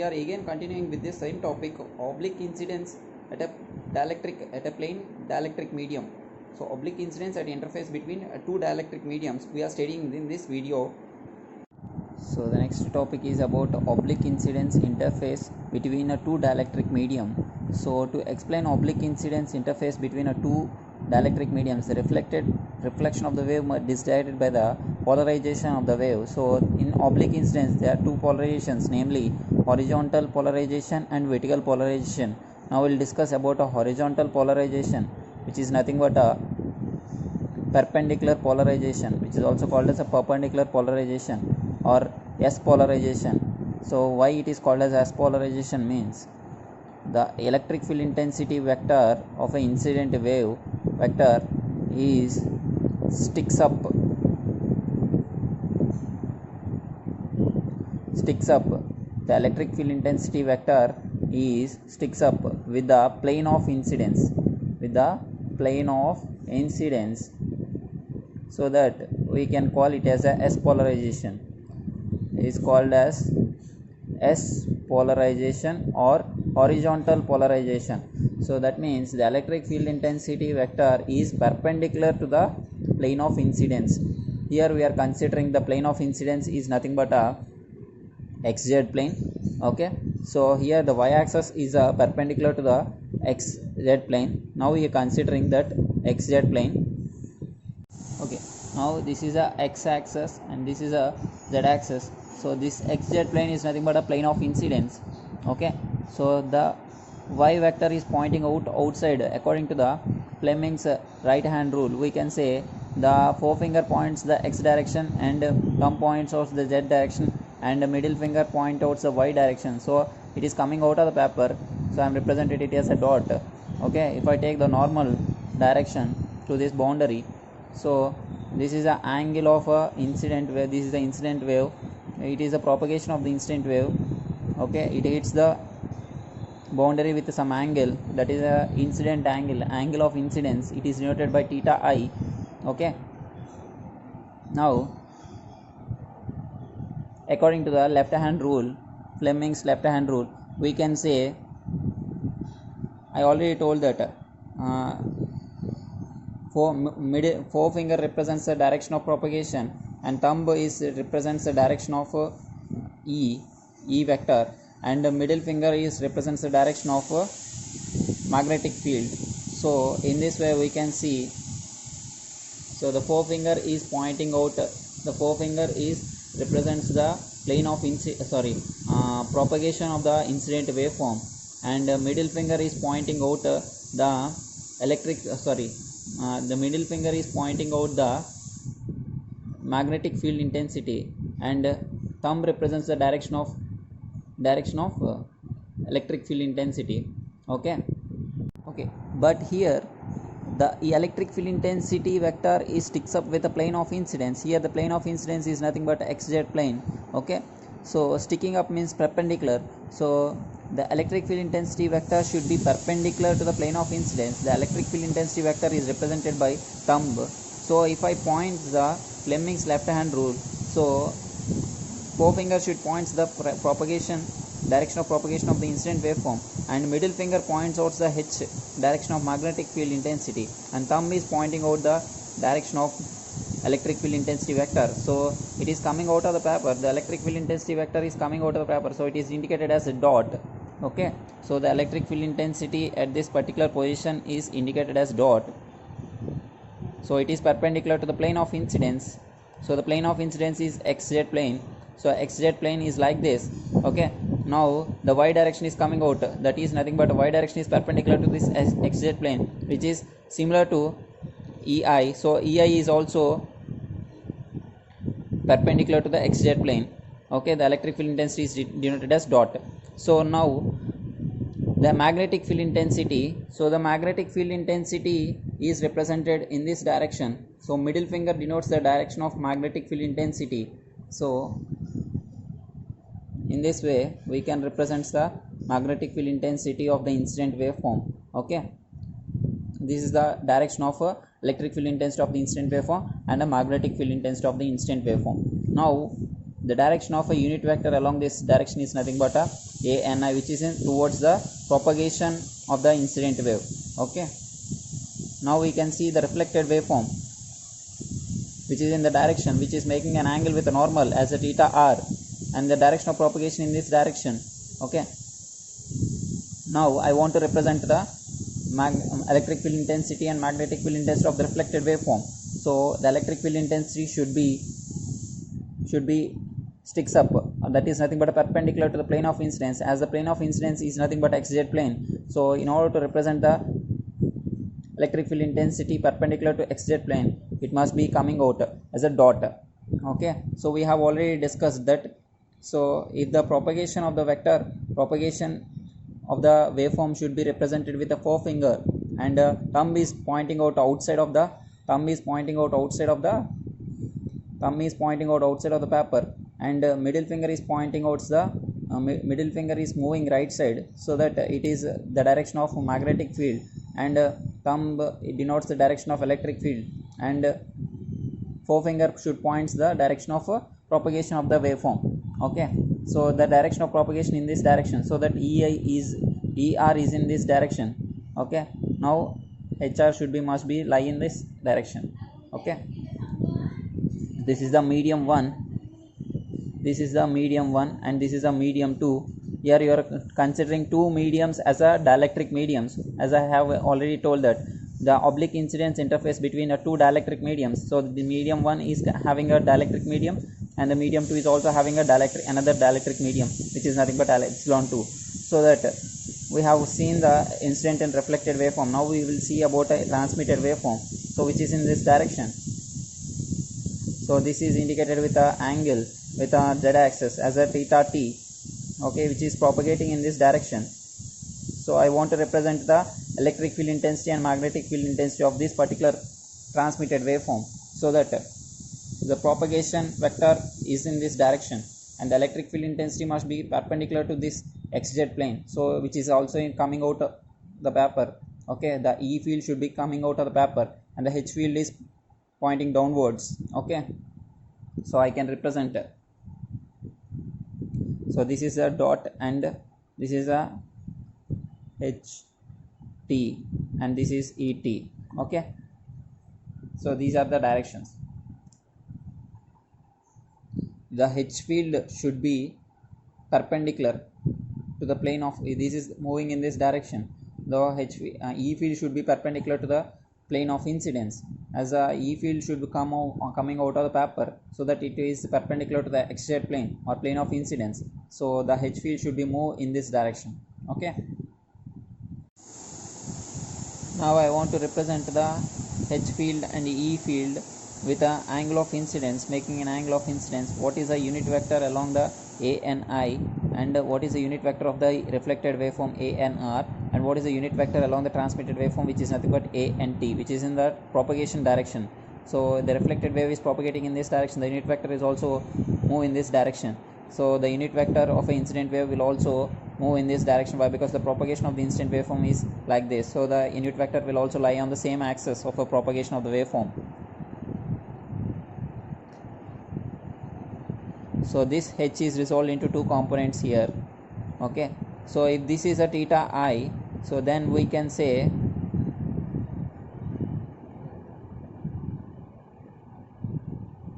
we are again continuing with the same topic, oblique incidence at a plane dielectric medium. So oblique incidence at interface between two dielectric mediums we are studying in this video. So the next topic is about oblique incidence interface between a two dielectric medium. So to explain oblique incidence interface between a two dielectric mediums, the reflection of the wave is directed by the polarization of the wave. So in oblique incidence there are two polarizations, namely horizontal polarization and vertical polarization. Now we'll discuss about a horizontal polarization, which is nothing but a perpendicular polarization, which is also called as a perpendicular polarization or S polarization. So why it is called as S polarization means the electric field intensity vector of an incident wave vector is sticks up the electric field intensity vector is sticks up with the plane of incidence so that we can call it as a S polarization. It is called as S polarization or horizontal polarization. So that means the electric field intensity vector is perpendicular to the plane of incidence. Here we are considering the plane of incidence is nothing but a xz plane. Okay, so here the y-axis is perpendicular to the xz plane. Now we are considering that xz plane. Okay, now this is a x-axis and this is a z-axis. So this xz plane is nothing but a plane of incidence. Okay, so the y vector is pointing outside according to the Fleming's right hand rule. We can say the forefinger points the x direction and thumb points out the z direction and the middle finger point out the y direction. So it is coming out of the paper, so I am represented it as a dot. Okay, if I take the normal direction to this boundary, so this is the angle of a incident wave. This is the incident wave. It is a propagation of the incident wave. Okay, it hits the boundary with some angle, that is a incident angle of incidence. It is denoted by theta I. Okay, now according to the left hand rule, Fleming's left hand rule, we can say, I already told that forefinger represents the direction of propagation and thumb represents the direction of E vector, and the middle finger represents the direction of magnetic field. So in this way we can see, so the forefinger is pointing out, the forefinger represents the plane of propagation of the incident waveform, and the middle finger is pointing out the middle finger is pointing out the magnetic field intensity, and thumb represents the direction of electric field intensity. Okay, but here the electric field intensity vector is sticks up with the plane of incidence. Here the plane of incidence is nothing but xz plane. Okay, so sticking up means perpendicular, so the electric field intensity vector should be perpendicular to the plane of incidence. The electric field intensity vector is represented by thumb. So if I point the Fleming's left hand rule, so forefinger should point the direction of propagation of the incident waveform, and middle finger points out the h direction of magnetic field intensity, and thumb is pointing out the direction of electric field intensity vector. So it is coming out of the paper, the electric field intensity vector is coming out of the paper, so it is indicated as a dot. Okay, so the electric field intensity at this particular position is indicated as dot. So it is perpendicular to the plane of incidence. So the plane of incidence is xz plane. So xz plane is like this. Okay, now the y direction is coming out, that is nothing but y direction is perpendicular to this xz plane, which is similar to EI. So EI is also perpendicular to the xz plane. Okay, the electric field intensity is denoted as dot. So now the magnetic field intensity, so the magnetic field intensity is represented in this direction. So middle finger denotes the direction of magnetic field intensity. So in this way we can represent the magnetic field intensity of the incident waveform. Okay, this is the direction of electric field intensity of the incident waveform and the magnetic field intensity of the incident waveform. Now the direction of a unit vector along this direction is nothing but a ani, which is in towards the propagation of the incident wave. Okay, now we can see the reflected waveform, which is in the direction which is making an angle with a normal as a theta r, and the direction of propagation in this direction. Okay, now I want to represent the electric field intensity and magnetic field intensity of the reflected waveform. So the electric field intensity should be sticks up, that is nothing but a perpendicular to the plane of incidence, as the plane of incidence is nothing but xz plane. So in order to represent the electric field intensity perpendicular to xz plane, it must be coming out as a dot. Okay, so we have already discussed that. So if the propagation of the waveform should be represented with a forefinger, and thumb is pointing out outside of the paper, and middle finger is pointing out the middle finger is moving right side, so that it is the direction of magnetic field, and thumb denotes the direction of electric field, and forefinger should point the direction of propagation of the waveform. Okay, so the direction of propagation in this direction, so that er is in this direction. Okay, now hr must be lie in this direction. Okay, this is the medium 1, and this is a medium 2. Here you are considering two mediums as a dielectric mediums, as I have already told that the oblique incidence interface between the two dielectric mediums. So the medium 1 is having a dielectric medium, and the medium 2 is also having a another dielectric medium, which is nothing but epsilon 2. So that we have seen the incident and reflected waveform. Now we will see about a transmitted waveform, so which is in this direction. So this is indicated with a angle with a z axis as a theta t. Okay, which is propagating in this direction. So I want to represent the electric field intensity and magnetic field intensity of this particular transmitted waveform, so that the propagation vector is in this direction, and the electric field intensity must be perpendicular to this xz plane, so which is also coming out of the paper. Okay, the E field should be coming out of the paper, and the H field is pointing downwards. Okay, so I can represent it. So this is a dot, and this is a HT, and this is ET. Okay, so these are the directions. The H field should be perpendicular to the plane of, this is moving in this direction. The E field should be perpendicular to the plane of incidence, as a E field should be coming out of the paper, so that it is perpendicular to the xz plane or plane of incidence. So the H field should be moved in this direction. Okay, now I want to represent the H field and E field with an angle of incidence, making an angle of incidence. What is the unit vector along the ANI, and what is the unit vector of the reflected waveform ANR, and what is the unit vector along the transmitted waveform, which is nothing but ANT, which is in the propagation direction. So the reflected wave is propagating in this direction, the unit vector is also move in this direction. So the unit vector of an incident wave will also move in this direction. Why? Because the propagation of the incident waveform is like this, so the unit vector will also lie on the same axis of a propagation of the waveform. So this H is resolved into two components here. Okay, so if this is a theta I, so then we can say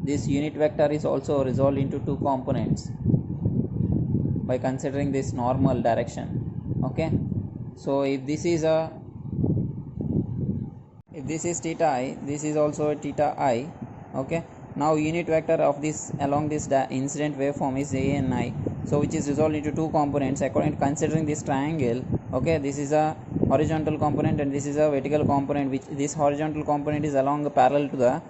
this unit vector is also resolved into two components by considering this normal direction. Okay, so if this is theta I, this is also a theta I. Okay, now unit vector of this along this incident waveform is ANI, so which is resolved into two components according to considering this triangle. Okay, this is a horizontal component and this is a vertical component, which this horizontal component is along parallel to the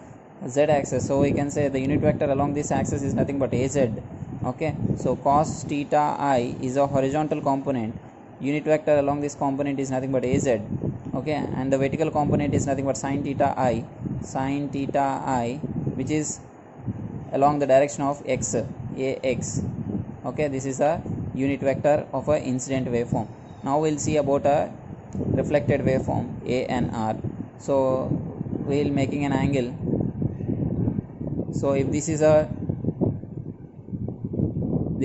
z axis. So we can say the unit vector along this axis is nothing but AZ. Okay, so cos theta I is a horizontal component, unit vector along this component is nothing but AZ. Okay, and the vertical component is nothing but sin theta I, which is along the direction of x, AX. Okay, this is a unit vector of a incident waveform. Now we'll see about a reflected waveform ANR. So we'll making an angle. So if this is a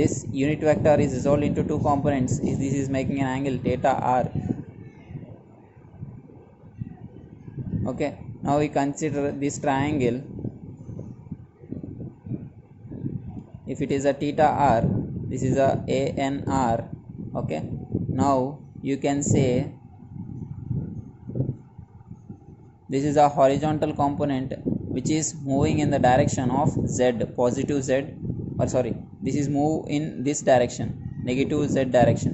this unit vector is resolved into two components. This is making an angle theta r. Okay, now we consider this triangle. If it is a theta r, this is a ANR. Okay, now you can say this is a horizontal component which is moving in the direction of z, positive z, or sorry, this is move in this direction, negative z direction.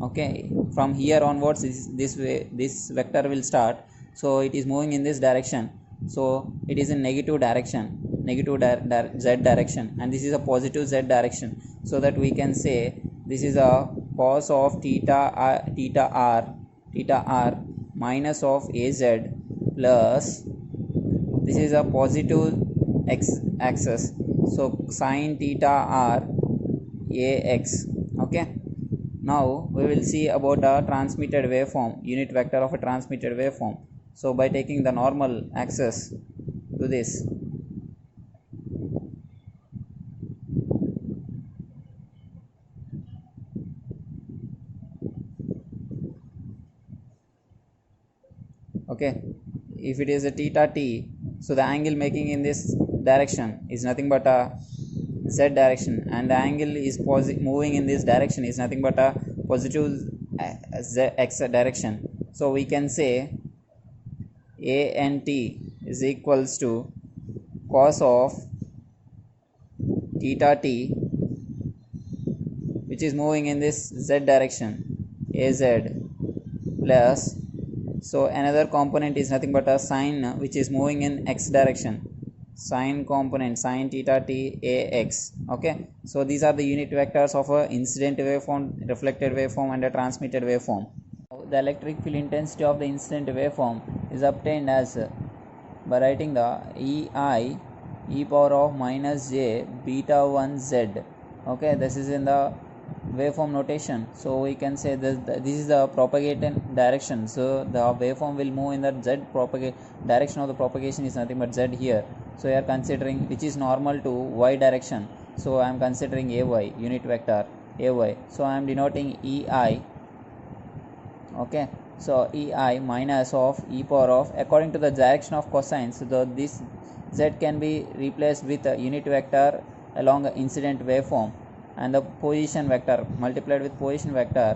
Okay, from here onwards this way this vector will start, so it is moving in this direction, so it is in negative direction, negative z direction, and this is a positive z direction, so that we can say this is a cos of theta r minus of az plus this is a positive x axis, so sin theta r ax. Okay, now we will see about a transmitted waveform, unit vector of a transmitted waveform. So by taking the normal axis to this, okay, if it is a theta t, so the angle making in this direction is nothing but a z direction, and the angle is moving in this direction is nothing but a positive x direction. So we can say ANT is equals to cos of theta t, which is moving in this z direction, az, plus, so another component is nothing but a sine which is moving in x direction, sine component, sin theta t ax. Okay, so these are the unit vectors of a incident waveform, reflected waveform, and a transmitted waveform. The electric field intensity of the incident waveform is obtained as by writing the ei e power of minus j beta 1 z. Okay, this is in the waveform notation, so we can say this is the propagating direction, so the waveform will move in the z direction of the propagation is nothing but z here. So we are considering which is normal to y direction, so I am considering ay, unit vector ay, so I am denoting ei. Okay, so ei minus of e power of, according to the direction of cosine, so this z can be replaced with a unit vector along the incident waveform, and the position vector multiplied with position vector,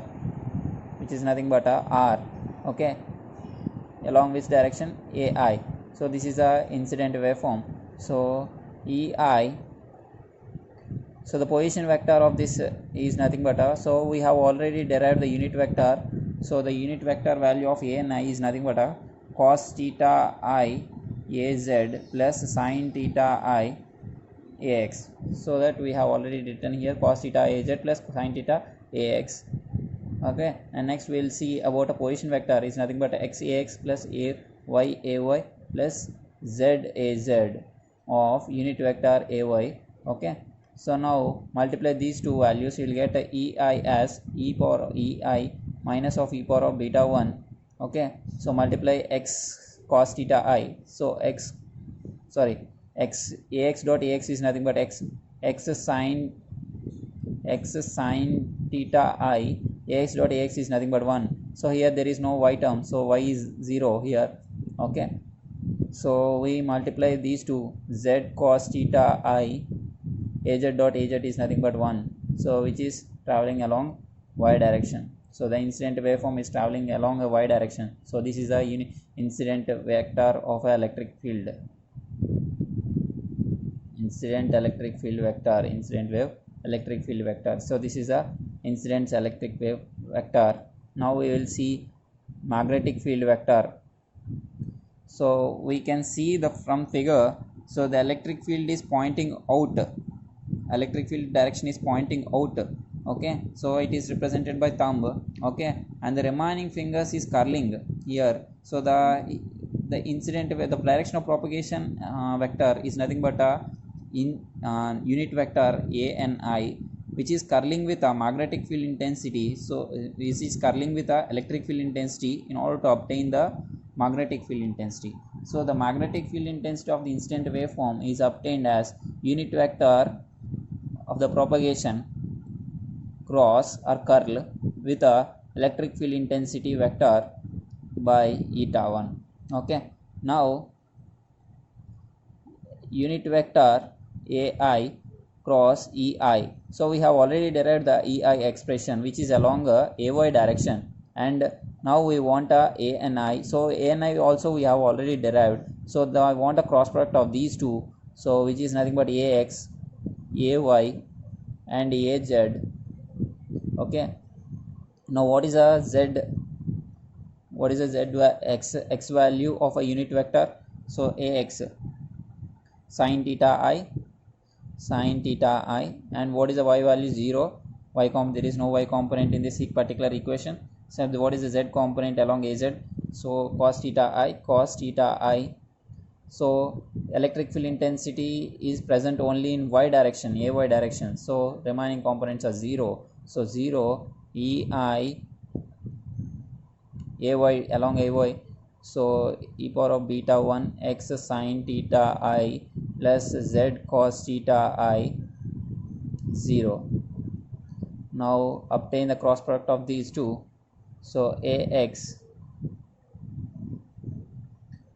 which is nothing but a r. Okay, along which direction, ai. So this is a incident waveform, so ei, so the position vector of this is nothing but a, so we have already derived the unit vector, so the unit vector value of ani is nothing but a cos theta I az plus sin theta I ax, so that we have already written here cos theta az plus sin theta ax. Okay, and next we will see about a position vector is nothing but xax plus ay plus zaz of unit vector ay. Okay, so now multiply these two values, you will get a ei as e power ei minus of e power of beta 1. Okay, so multiply x cos theta I, so x ax dot ax is nothing but x sin theta I, ax dot ax is nothing but 1. So here there is no y term, so y is 0 here. Okay, so we multiply these two, z cos theta I az dot az is nothing but 1, so which is traveling along y direction. So the incident waveform is traveling along a y direction, so this is a incident vector of an electric field, incident electric field vector, incident wave electric field vector. So this is a incident electric wave vector. Now we will see magnetic field vector. So we can see the from figure, so the electric field is pointing out, electric field direction is pointing out. Okay, so it is represented by thumb. Okay, and the remaining fingers is curling here, so the incident where the direction of propagation vector is nothing but a unit vector ani, which is curling with a magnetic field intensity. So this is curling with a electric field intensity in order to obtain the magnetic field intensity. So the magnetic field intensity of the incident waveform is obtained as unit vector of the propagation cross or curl with a electric field intensity vector by eta 1. Okay, now unit vector ai cross ei. So we have already derived the ei expression which is along a ay direction, and now we want a ani. So ani also we have already derived, so I want a cross product of these two, so which is nothing but ax, ay and az. Okay, now what is a z, x value of a unit vector? So ax sin theta I, and what is the y value? 0. There is no y component in this particular equation. So what is the z component along az? So cos theta I. So electric field intensity is present only in y direction, ay direction, so remaining components are 0. So 0 ei ay along ay, so e power of beta 1 x sin theta I plus z cos theta I 0. Now obtain the cross product of these two. So ax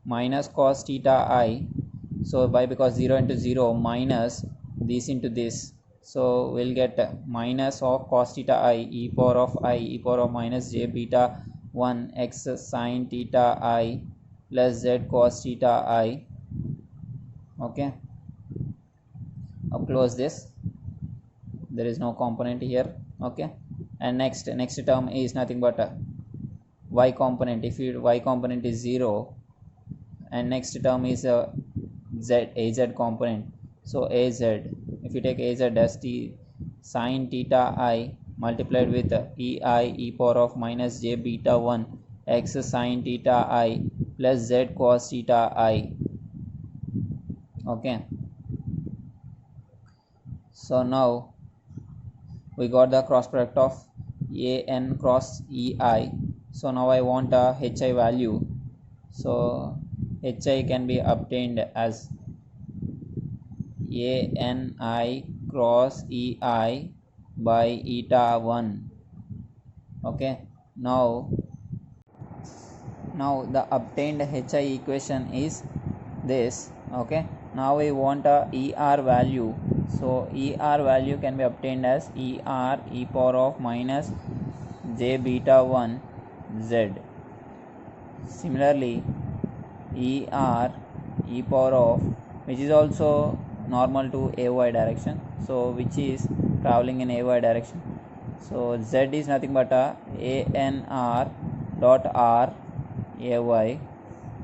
minus cos theta I, so because 0 into 0 minus this into this, so we'll get minus of cos theta I e power of minus j beta 1 x sin theta I plus z cos theta I. Okay, now close this, there is no component here. Okay, and next term is nothing but a y component. If y component is 0, and next term is a az component, so az, if you take az as t sin theta I multiplied with ei e power of minus j beta 1 x sin theta I plus z cos theta I. Okay, so now we got the cross product of an cross ei. So now I want a hi value, so hi can be obtained as ani cross ei by eta 1. Okay, now the obtained hi equation is this. Okay, now we want a er value, so er value can be obtained as er e power of minus j beta 1 z. Similarly er e power of, which is also normal to ay direction, so which is traveling in ay direction, so z is nothing but a anr dot r ay.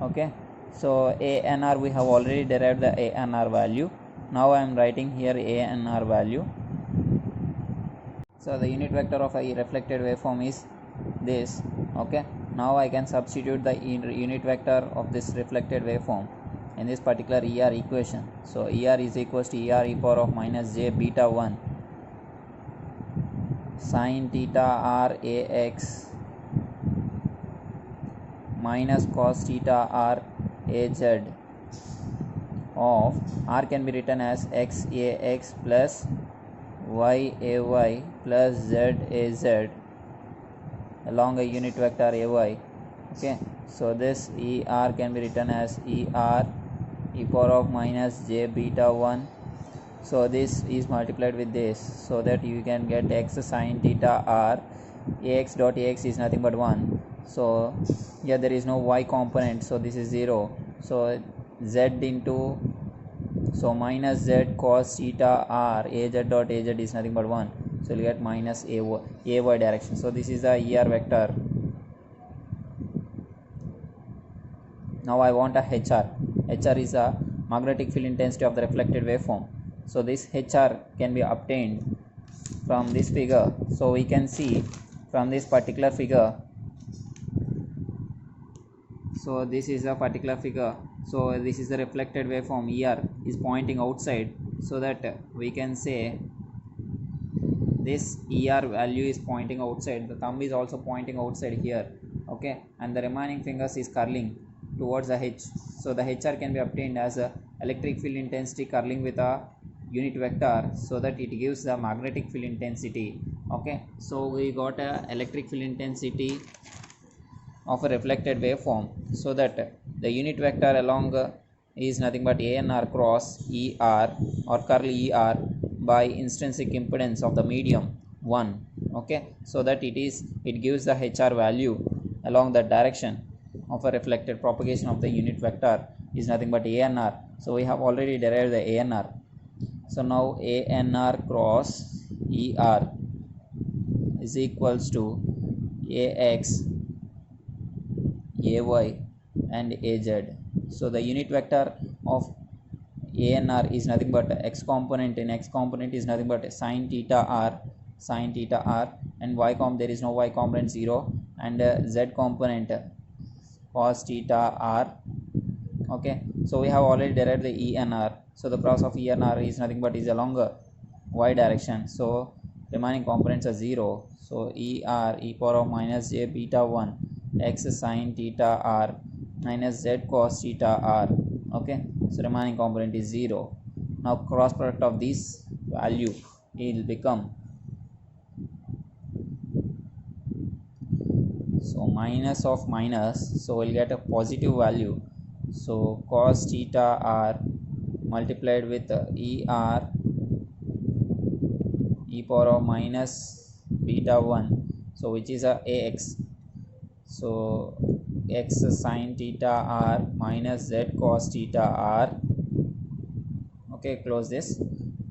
Okay, so anr we have already derived the anr value. Now I am writing here anr value. So the unit vector of a reflected waveform is this. Okay, now I can substitute the unit vector of this reflected waveform in this particular er equation. So er is equals to er e power of minus j beta 1 sin theta r ax minus cos theta r az of r can be written as x ax plus y ay plus z az along a unit vector ay. Okay, so this er can be written as er e power of minus j beta 1, so this is multiplied with this, so that you can get x sin theta r. Ax dot ax is nothing but 1, so here there is no y component, so this is 0, so z into, so minus z cos theta r az dot az is nothing but 1, so you get minus ay direction. So this is the er vector. Now I want a hr. hr is a magnetic field intensity of the reflected waveform. So this hr can be obtained from this figure. So we can see from this particular figure, so this is a particular figure, so this is the reflected waveform, er is pointing outside, so that we can say this er value is pointing outside, the thumb is also pointing outside here. Okay, and the remaining fingers is curling towards the h, so the hr can be obtained as a electric field intensity curling with a unit vector, so that it gives the magnetic field intensity Okay, so we got a electric field intensity of a reflected waveform, so that the unit vector along is nothing but ANR cross ER or curl ER by intrinsic impedance of the medium 1. Okay, so that it gives the HR value along that direction of a reflected propagation of the unit vector is nothing but ANR. So we have already derived the ANR. So now ANR cross ER is equals to AX, AY and AZ. So the unit vector of ANR is nothing but x component. In x component is nothing but sine theta r, and y there is no y component 0, and z component cos theta r. Okay, so we have already derived the ENR. So the cross of ENR is nothing but is along y direction, so remaining components are 0. So ER e power of minus j beta 1 x sine theta r minus z cos theta r. Okay, so remaining component is 0. Now cross product of this value will become, so minus of minus, so we'll get a positive value. So cos theta r multiplied with ER e power of minus beta 1, so which is a AX. So x sine theta r minus z cos theta r. Okay, close this.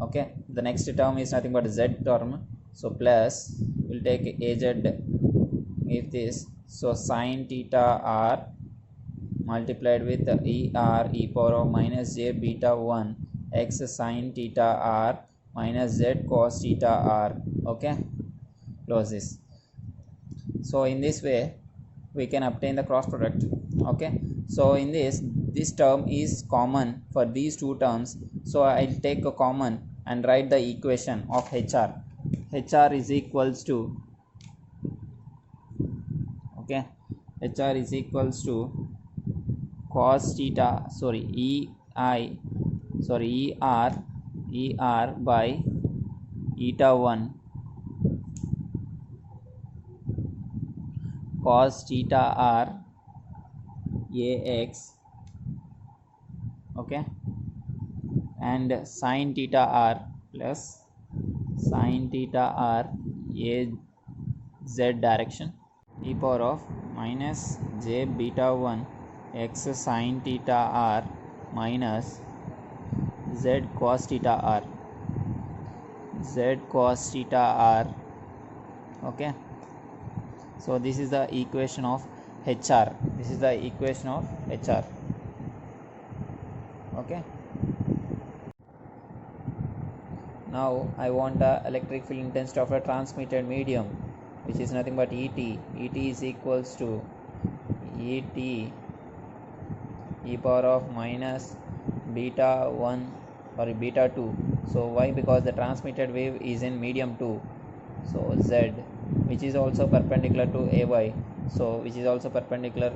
Okay, the next term is nothing but z term, so plus we'll take AZ if this, so sine theta r multiplied with ER e power of minus j beta 1 x sine theta r minus z cos theta r. Okay, close this. So in this way we can obtain the cross product. Okay, so in this term is common for these two terms, so I'll take a common and write the equation of HR. HR is equals to, okay, HR is equals to cos theta, ER by eta 1 cos theta r AX, okay, and sin theta r plus sin theta r AZ direction e power of minus j beta 1 x sin theta r minus z cos theta r, z cos theta r. Okay, so this is the equation of HR. This is the equation of HR. Okay, now I want the electric field intensity of a transmitted medium, which is nothing but ET. ET is equals to ET e power of minus beta 1 or beta 2. So why? Because the transmitted wave is in medium 2. So Z, which is also perpendicular to AY, so which is also perpendicular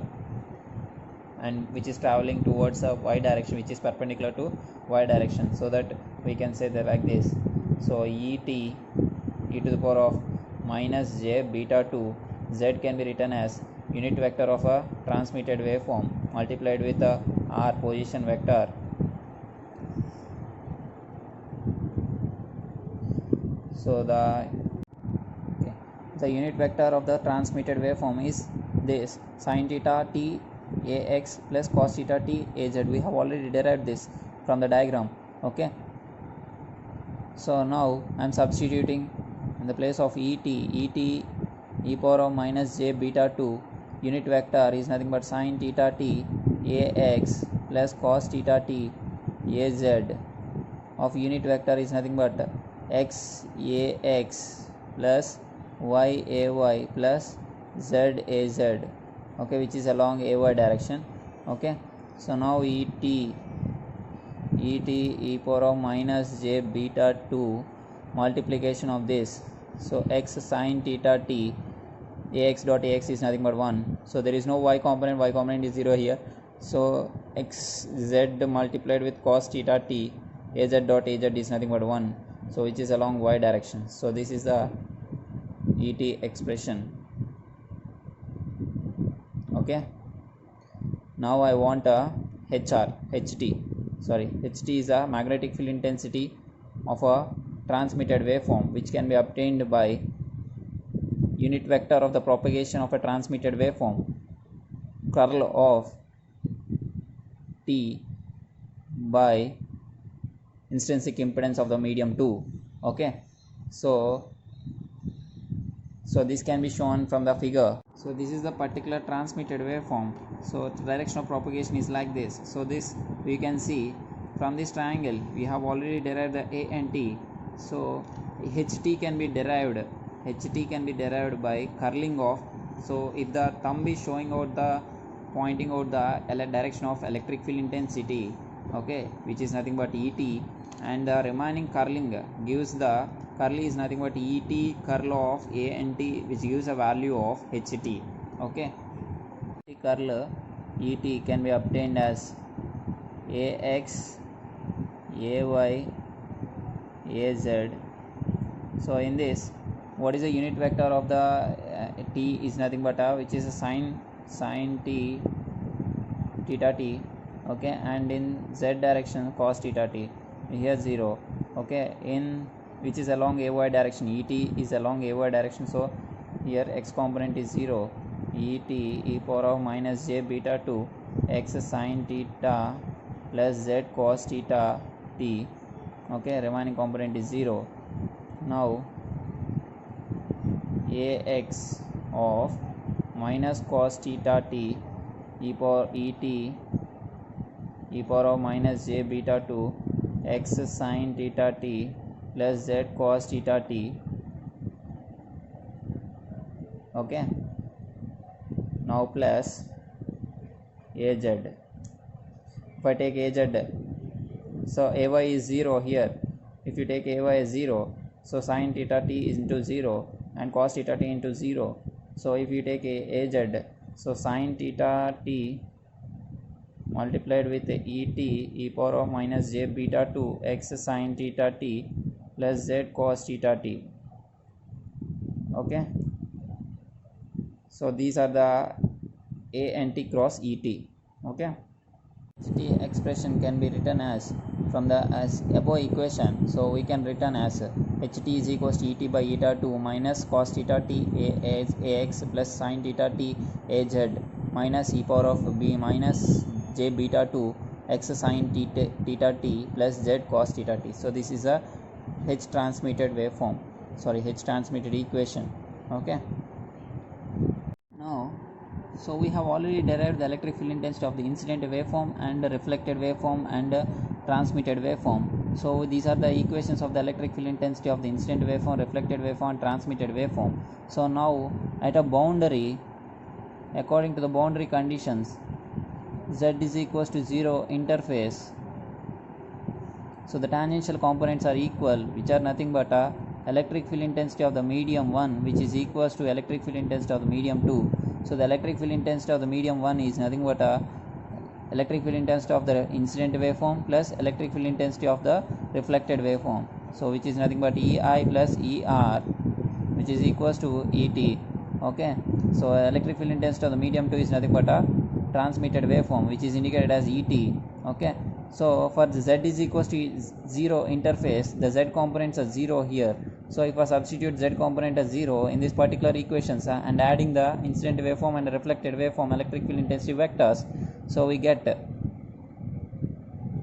and which is traveling towards a y direction, which is perpendicular to y direction, so that we can say that like this. So ET e to the power of minus j beta 2, Z can be written as unit vector of a transmitted waveform multiplied with a r position vector. So the unit vector of the transmitted waveform is this, sin theta t AX plus cos theta t AZ. We have already derived this from the diagram. Okay, so now I am substituting in the place of ET e power of minus j beta 2, unit vector is nothing but sin theta t AX plus cos theta t AZ of unit vector is nothing but x AX plus y AY plus z AZ, okay, which is along AY direction. Okay, so now ET e power of minus j beta 2 multiplication of this, so x sin theta t AX dot AX is nothing but 1, so there is no y component is 0 here, so x z multiplied with cos theta t AZ dot AZ is nothing but 1, so which is along y direction. So this is the ET expression. Okay, now I want a HT is a magnetic field intensity of a transmitted waveform, which can be obtained by unit vector of the propagation of a transmitted waveform, curl of T by intrinsic impedance of the medium 2. Okay, so this can be shown from the figure. So this is the particular transmitted waveform. So the direction of propagation is like this. So this we can see from this triangle we have already derived the A and T. So HT can be derived by curling of. So if the thumb is showing out the pointing out the direction of electric field intensity, okay, which is nothing but ET, and the remaining curling gives the curl is nothing but ET curl of A and T, which gives a value of HT. Okay, the curl ET can be obtained as AX, AY, AZ. So in this, what is the unit vector of the T is nothing but which is a sin T theta T. Okay, and in Z direction cos theta T, here 0. Okay, in which is along AY direction, ET is along AY direction, so here x component is 0. ET e power of minus j beta 2 x sin theta plus z cos theta T. Okay, remaining component is 0. Now AX of minus cos theta T e power ET e power of minus j beta 2 x sin theta T plus z cos theta T. Okay, now plus AZ. If I take AZ, so AY is 0 here. If you take AY as 0, so sin theta T is into 0 and cos theta T into 0. So if you take AZ, so sin theta T multiplied with ET e power of minus j beta 2 x sin theta T plus z cos theta T. Okay, so these are the A and T cross ET. Okay, HT expression can be written as from the as above equation. So we can written as HT is equals to ET by eta 2 minus cos theta T AX plus sin theta T AZ minus e power of B minus j beta 2 x sin theta T plus z cos theta T. So this is a H transmitted waveform, H transmitted equation. Okay, now so we have already derived the electric field intensity of the incident waveform and reflected waveform and transmitted waveform. So these are the equations of the electric field intensity of the incident waveform, reflected waveform, and transmitted waveform. So now at a boundary, according to the boundary conditions, Z is equals to 0 interface. So the tangential components are equal, which are nothing but electric field intensity of the medium 1, which is equals to electric field intensity of the medium 2. So the electric field intensity of the medium 1 is nothing but electric field intensity of the incident waveform plus electric field intensity of the reflected waveform. So which is nothing but EI plus ER, which is equals to ET. Okay, so electric field intensity of the medium 2 is nothing but transmitted waveform, which is indicated as ET. Okay, so for the Z is equals to 0 interface, the Z components are 0 here. So if I substitute Z component as 0 in this particular equations and adding the incident waveform and the reflected waveform electric field intensity vectors, so we get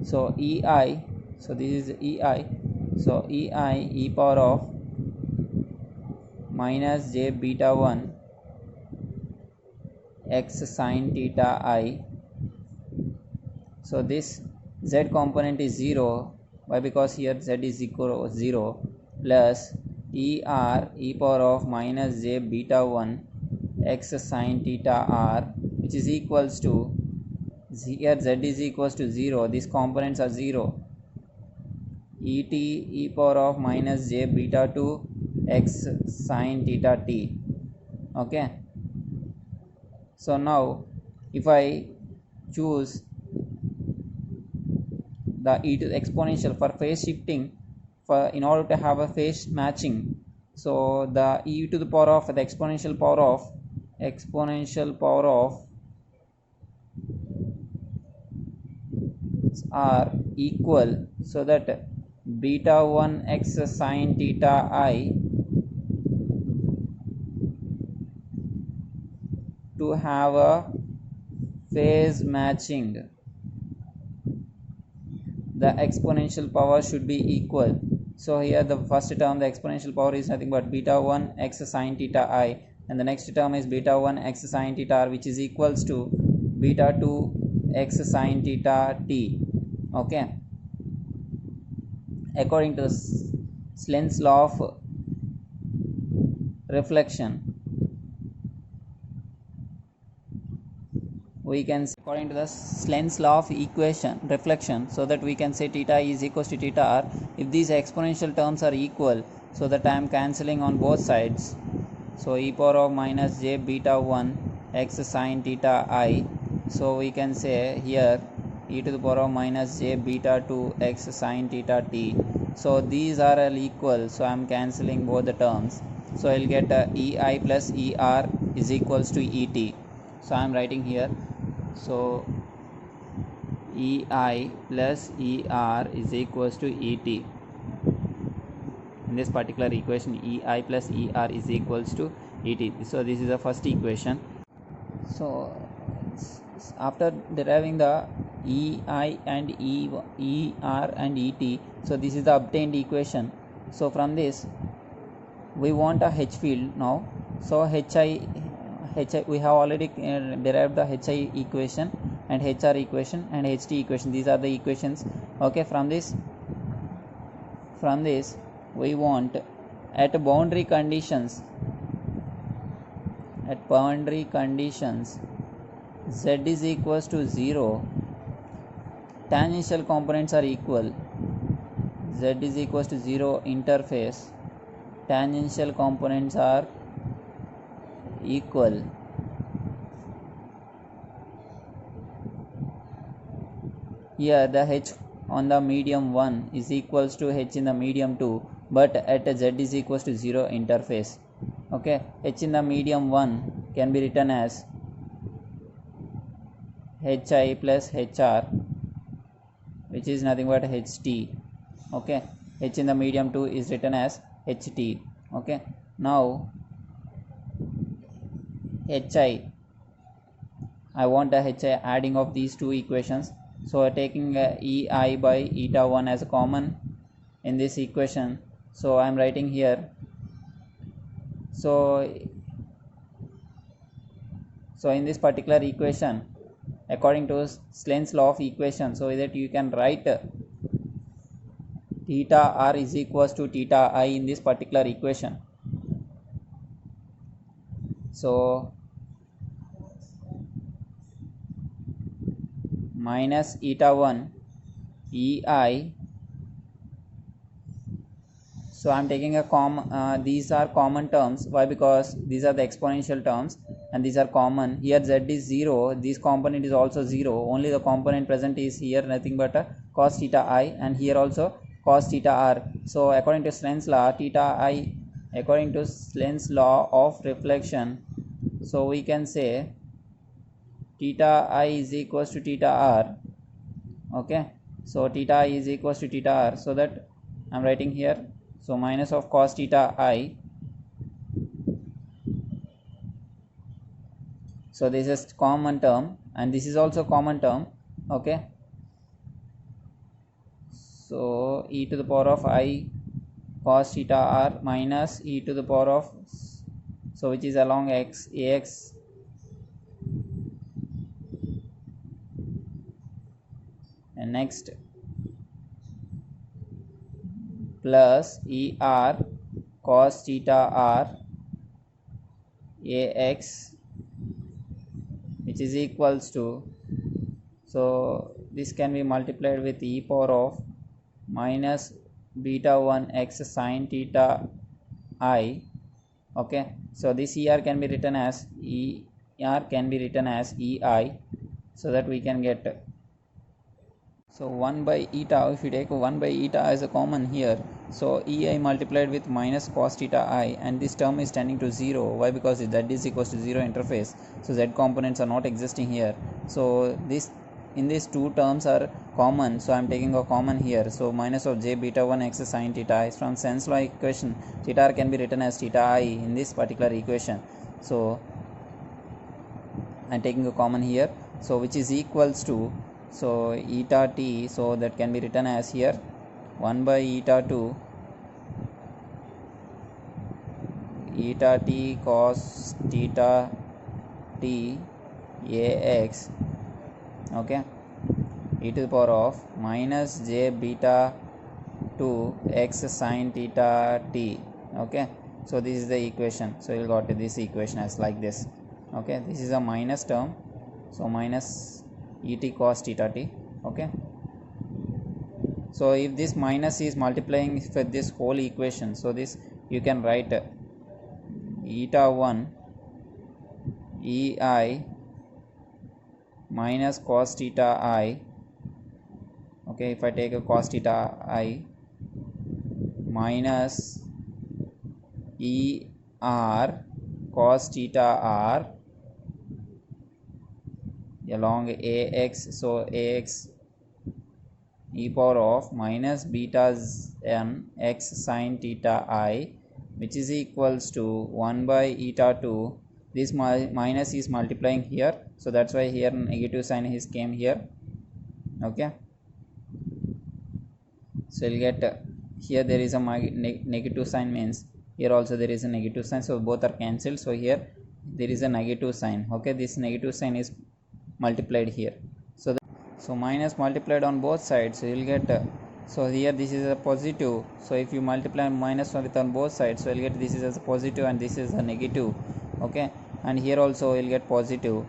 so EI, so this is EI, so EI e power of minus j beta 1 x sin theta I. So this Z component is 0. Why? Because here Z is equal to 0 plus ER e power of minus j beta 1 x sin theta R, which is equals to here Z is equals to 0. These components are 0. ET e power of minus j beta 2 x sin theta T. Okay, so now if I choose the e to the exponential for phase shifting, for in order to have a phase matching, So the e to the power of the exponential power of are equal, so that beta 1 x sine theta I to have a phase matching, the exponential power should be equal. So here the first term, the exponential power, is nothing but beta 1 x sine theta I, and the next term is beta 1 x sine theta r, which is equals to beta 2 x sine theta t. Okay, according to Slen's law of reflection, we can say, according to the Slen's law of reflection, so that we can say theta is equals to theta r if these exponential terms are equal, so that I am cancelling on both sides. So e power of minus j beta 1 x sine theta I, so we can say here e to the power of minus j beta 2 x sine theta t. So these are all equal, so I am cancelling both the terms, so I will get ei plus er is equals to et. So I am writing here, so ei plus er is equals to et. In this particular equation, ei plus er is equals to et. So this is the first equation. So after deriving the ei and er and et, so this is the obtained equation. So from this we want a h field now. So hi we have already derived the hi equation and hr equation and ht equation. These are the equations. Okay, from this we want at boundary conditions z is equals to 0, tangential components are equal, z is equals to 0 interface, tangential components are equal. Here the h on the medium 1 is equals to h in the medium 2, but at z is equals to 0 interface. Okay, h in the medium 1 can be written as hi plus hr, which is nothing but ht. Okay, h in the medium 2 is written as ht. Okay, now hi, I want a hi adding of these two equations. So taking ei by eta 1 as a common in this equation, so I am writing here, so in this particular equation, according to Slen's law of equation, so that you can write theta r is equals to theta I in this particular equation. So minus eta 1 ei, so I am taking a these are common terms. Why? Because these are the exponential terms and these are common. Here z is 0, this component is also 0, only the component present is here nothing but a cos theta I, and here also cos theta r. So according to Slen's law, according to Slen's law of reflection, so we can say theta I is equals to theta r. Okay, so theta I is equals to theta r, so that I am writing here, so minus of cos theta I. So this is common term and this is also common term. Okay, so e to the power of I cos theta r minus e to the power of, so which is along x, ax and next plus er cos theta r ax, which is equals to, so this can be multiplied with e power of minus beta 1 x sine theta I. Okay, so this er can be written as ei, so that we can get, So 1 by eta, if you take 1 by eta as a common here, so ei multiplied with minus cos theta I, and this term is tending to 0. Why? Because z is equals to 0 interface, so z components are not existing here. So this, in these two terms are common, so I am taking a common here. So minus of j beta 1 x sin theta I. From sense law equation, theta r can be written as theta I in this particular equation. So I am taking a common here, so which is equals to, so eta t, so that can be written as here 1 by eta 2 eta t cos theta t ax, okay, e to the power of minus j beta 2 x sin theta t, okay. So this is the equation, so you got this equation as like this, okay. This is a minus term, so minus et cos theta t, okay. So if this minus is multiplying with this whole equation, so this you can write eta 1 ei minus cos theta I, okay. If I take a cos theta I minus er cos theta r along ax, so ax e power of minus beta n x sin theta I, which is equals to 1 by eta 2. This minus is multiplying here, so that's why here negative sign is came here, okay. So you'll get here there is a negative sign, means here also there is a negative sign, so both are cancelled. So here there is a negative sign, okay. This negative sign is multiplied here, so minus multiplied on both sides, so you'll get so here this is a positive, so if you multiply minus with on both sides, so you'll get this is as a positive and this is a negative, okay. And here also you'll get positive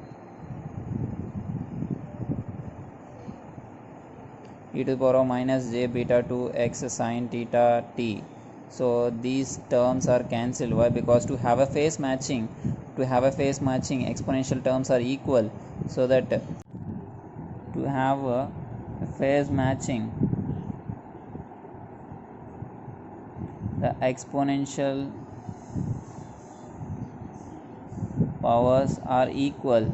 e to the power of minus j beta 2 x sin theta t. So these terms are cancelled. Why? Because to have a phase matching, exponential terms are equal, so that to have a phase matching, the exponential powers are equal,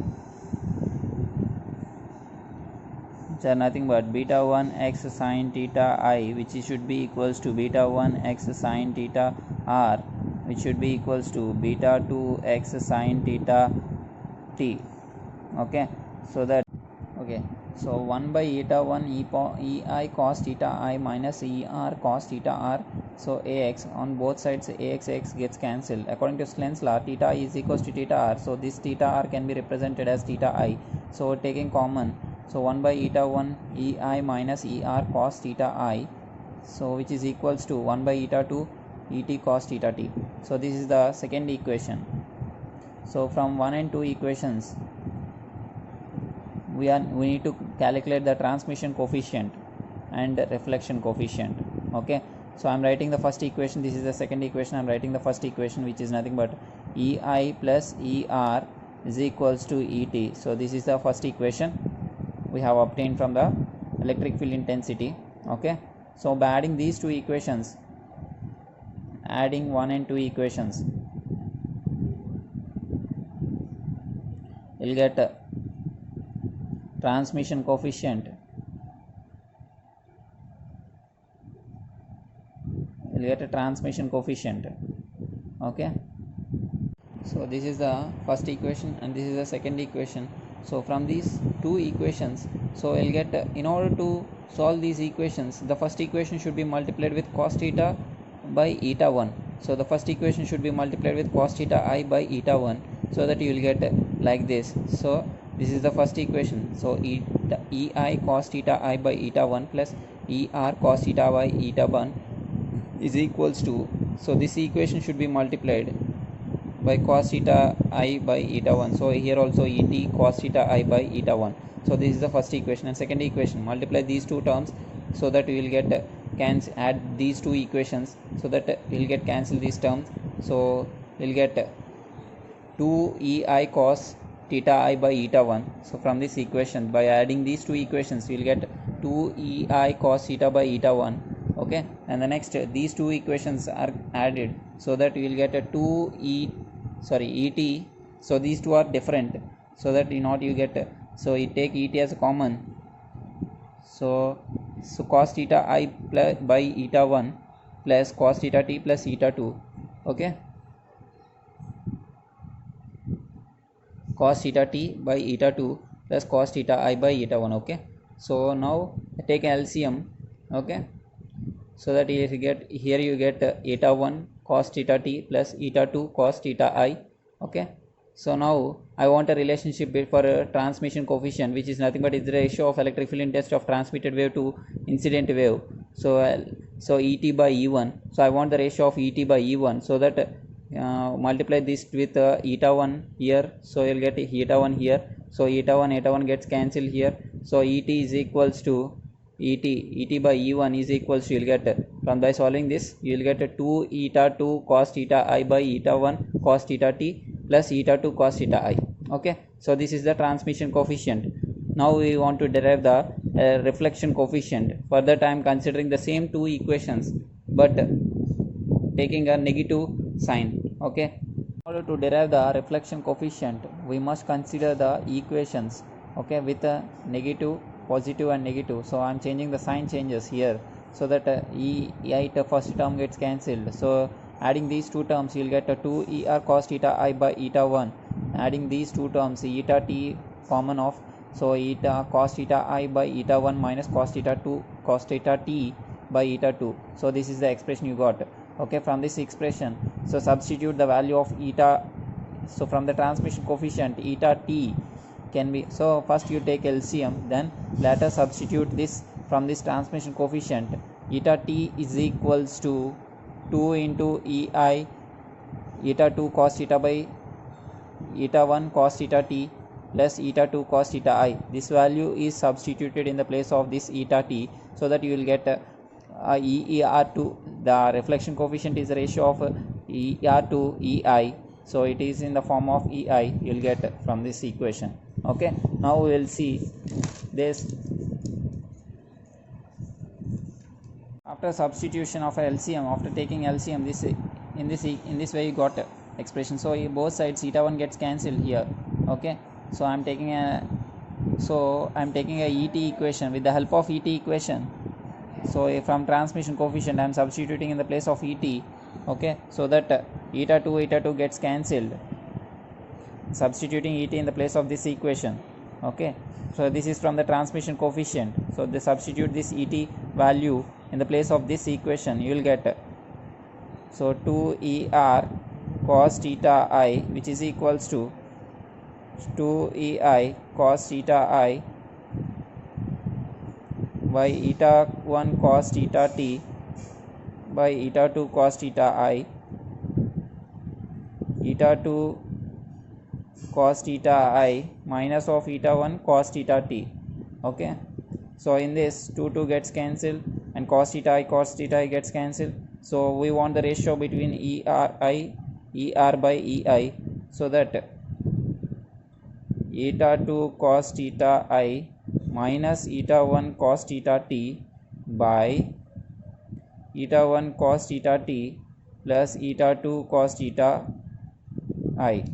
which are nothing but beta 1 x sin theta I, which should be equals to beta 1 x sin theta r, which should be equals to beta 2 x sin theta t, okay. So that, okay, so 1 by eta 1 ei cos theta I minus er cos theta r, so ax on both sides, ax gets cancelled. According to Lenz's law, theta is equals to theta r, so this theta r can be represented as theta I. So taking common, so 1 by eta 1 ei minus er cos theta I, so which is equals to 1 by eta 2 et cos theta t. So this is the second equation. So from 1 and 2 equations, we need to calculate the transmission coefficient and reflection coefficient, okay. So I am writing the first equation, this is the second equation. I am writing the first equation, which is nothing but ei plus er is equals to et. So this is the first equation we have obtained from the electric field intensity, okay. So by adding these two equations, adding 1 and 2 equations, you'll get transmission coefficient, okay. So this is the first equation and this is the second equation. So from these two equations, so you'll get in order to solve these equations, the first equation should be multiplied with cos theta by eta 1. So the first equation should be multiplied with cos theta I by eta 1, so that you will get like this. So this is the first equation, so ei cos theta I by eta 1 plus er cos theta by eta 1 is equals to, so this equation should be multiplied by cos theta I by eta 1, so here also et cos theta I by eta 1. So this is the first equation. And second equation, multiply these two terms, so that we will get add these two equations, so that we will get cancel these terms. So we will get 2 ei cos theta I by eta 1. So from this equation, by adding these two equations, we will get 2 ei cos theta by eta 1. Okay, and the next these two equations are added, so that you will get a 2 et. So these two are different, so that you get, so you take et as a common. So cos theta I plus by eta 1 plus cos theta t plus eta 2. Okay, cos theta t by eta 2 plus cos theta I by eta 1. Okay, so now take LCM. Okay, so that you get eta 1 cos theta t plus eta 2 cos theta I. Okay, so now I want a relationship for a transmission coefficient, which is nothing but is the ratio of electric field intensity of transmitted wave to incident wave. So et by E1. So I want the ratio of et by E1, so that multiply this with eta 1 here, so you'll get eta 1 here. So eta 1 gets cancelled here. So et is equals to et by E1 is equals to, you'll get, from by solving this, you'll get 2 eta 2 cos theta I by eta 1 cos theta t plus eta 2 cos theta I. Okay, so this is the transmission coefficient. Now we want to derive the reflection coefficient. For that I am considering the same two equations, but taking a negative sign. Okay, in order to derive the reflection coefficient, we must consider the equations, okay, with a negative, positive and negative. So I am changing the sign changes here, so that the first term gets cancelled. So adding these two terms, you will get a 2 er cos theta I by eta 1. Adding these two terms, eta t common off, so eta cos theta I by eta 1 minus cos theta 2 cos theta t by eta 2. So this is the expression you got. Okay, from this expression, so substitute the value of eta. So from the transmission coefficient, eta t can be, so first you take LCM, then later substitute this from this transmission coefficient. Eta t is equals to 2 into ei eta 2 cos theta by eta 1 cos theta t plus eta 2 cos theta I. This value is substituted in the place of this eta t, so that you will get ER to, the reflection coefficient is the ratio of ER to EI. So it is in the form of EI, you will get from this equation. Okay, now we will see this. After substitution of LCM, after taking LCM, this in this way you got expression. So both sides eta 1 gets cancelled here. Okay, so I am taking a ET equation. With the help of ET equation, so from transmission coefficient I am substituting in the place of ET. Okay, so that eta 2 gets cancelled, substituting ET in the place of this equation. Okay, so this is from the transmission coefficient, so they substitute this ET value in the place of this equation, you will get, so 2 er cos theta I, which is equals to 2 ei cos theta I by eta 1 cos theta t by eta 2 cos theta I, eta 2 cos theta I minus of eta 1 cos theta t. Okay, so in this 2 gets cancelled and cos theta I gets cancelled. So we want the ratio between er by ei, so that eta 2 cos theta I minus eta 1 cos theta t by eta 1 cos theta t plus eta 2 cos theta I.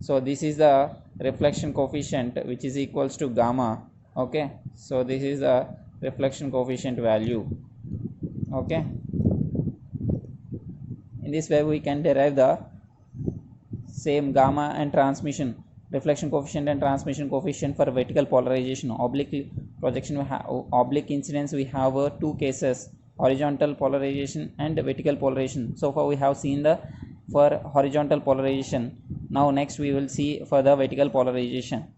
So this is the reflection coefficient, which is equals to gamma. Okay, so this is the reflection coefficient value. Okay, in this way we can derive the same gamma and transmission reflection coefficient and transmission coefficient for vertical polarization. Oblique projection, we have oblique incidence, we have two cases, horizontal polarization and vertical polarization. So far we have seen the for horizontal polarization. Now next we will see for the vertical polarization.